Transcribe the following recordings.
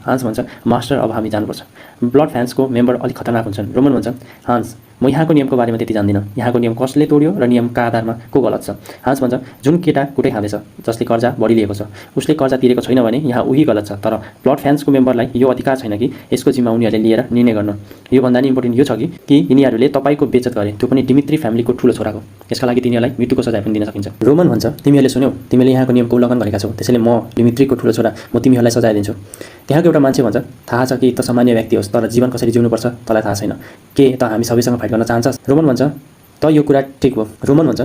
Hans भन्छ, master अब हामी जानुपर्छ। ब्लड फ्यान्सको मेम्बर अलिक खतरनाक हुन्छन्। रोमन भन्छ, हान्स म यहाँको नियमको बारेमा त्यति जान्दिनँ। यहाँको नियम कसले तोड्यो र नियमका आधारमा को गलत छ। हान्स भन्छ, जुन केटा कुटै खाँदैछ, जसले कर्जा बढी लिएको छ, उसले कर्जा तिरेको छैन भने यहाँ उही गलत छ। तर ब्लड फ्यान्सको मेम्बरलाई यो अधिकार छैन कि यसको जिम्मा उनीहरूले लिएर निर्णय गर्न। योभन्दा नि इम्पोर्टेन्ट यो छ कि यिनीहरूले तपाईँको बेइज्जत गरे, त्यो पनि दिमित्री फ्यामिलीको ठुलो छोराको। यसका लागि तिनीहरूलाई मृत्युको सजाय पनि दिन सकिन्छ। रोमन भन्छ, तिमीहरूले सुन्यौ, तिमीले यहाँको नियमको उल्लङ्घन गरेका छौ, त्यसैले म दिमित्रीको ठुलो छोरा, म तिमीहरूलाई सजाय दिन्छु। त्यहाँको एउटा मान्छे भन्छ, थाहा छ कि त सामान्य व्यक्ति होस्, तर जीवन कसरी जिउनुपर्छ तँलाई थाहा छैन। के त हामी सबैसँग फाइट गर्न चाहन्छस्? रोमन भन्छ, त यो कुरा ठिक हो। रोमन भन्छ,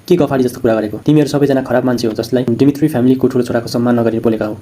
के गफाडी जस्तो कुरा गरेको? तिमीहरू सबैजना खराब मान्छे हो, जसलाई दिमित्री फ्यामिलीको ठुलो छोराको सम्मान नगरी बोलेका हो,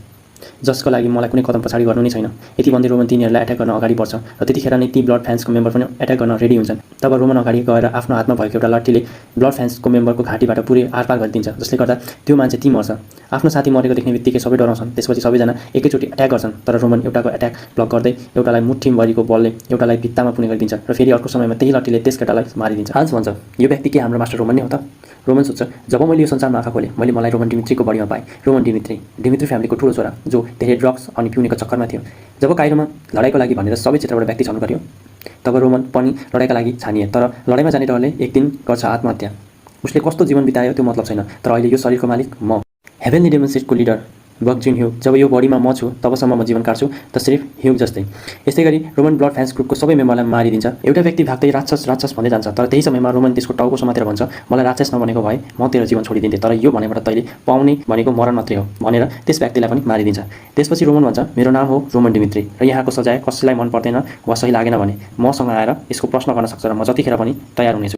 जसको लागि मलाई कुनै कदम पछाडि गर्नु नै छैन। यति भन्दै रोमन तिनीहरूलाई एट्याक गर्न अगाडि बढ्छ र त्यतिखेर नै ती ब्लड फ्यान्सको मेम्बर पनि एट्याक गर्न रेडी हुन्छन्। तब रोमन अगाडि गएर आफ्नो हातमा भएको एउटा लट्ठीले ब्लड फ्यान्सको मेम्बरको घाँटीबाट पुरै आरपार गरिदिन्छ, जसले गर्दा त्यो मान्छे ती मर्छ। आफ्नो साथी मरेको देख्ने बित्तिकै सबै डराउँछन्। त्यसपछि सबैजना एकैचोटि एट्याक गर्छन्, तर रोमन एउटाको एट्याक ब्लक गर्दै एउटालाई मुट्ठीभरिको बलले एउटालाई भित्तामा पुने गरिदिन्छ र फेरि अर्को समयमा त्यही लट्ठीले त्यस केटालाई मारिदिन्छ। हान्स भन्छ, यो व्यक्ति के हाम्रो मास्टर रोमन नै हो त? रोमन सोध्छ, जब मैले यो संसारमा आँखा खोलेँ, मैले मलाई रोमन डिमित्रीको बडीमा पाएँ। रोमन दिमित्री फ्यामिलीको ठुलो छोरा, जो धेरै ड्रग्स अनि पिउनेको चक्करमा थियो। जब काइरोमा लडाइँको लागि भनेर सबै क्षेत्रबाट व्यक्ति छान्नु पर्यो, तब रोमन पनि लडाइँका लागि छानिए। तर लडाइँमा जाने डरले एक दिन गर्छ आत्महत्या। उसले कस्तो जीवन बितायो त्यो मतलब छैन, तर अहिले यो शरीरको मालिक म। हेभेनली डेमोन्स्ट्रेटको लिडर बक जुन ह्युग, जब यो बडीमा म छु तबसम्म म जीवन काट्छु, त सिर्फ ह्युग जस्तै। यस्तै गरी रोमन ब्लड फ्यान्स ग्रुपको सबै मेम्बरलाई मारिदिन्छ। एउटा व्यक्ति भाग्दै राक्षस भन्दै जान्छ, तर त्यही समयमा रोमन त्यसको टाउको समातेर भन्छ, मलाई राक्षस नबनेको भए म तेरो जीवन छोडिदिन्थेँ, तर यो भनेबाट तैँले पाउने भनेको मरण मात्रै हो भनेर त्यस व्यक्तिलाई पनि मारिदिन्छ। त्यसपछि रोमन भन्छ, मेरो नाम हो रोमन डिमित्री र यहाँको सजाय कसैलाई मन पर्दैन वा सही लागेन भने मसँग आएर यसको प्रश्न गर्न सक्छ र म जतिखेर पनि तयार हुनेछु।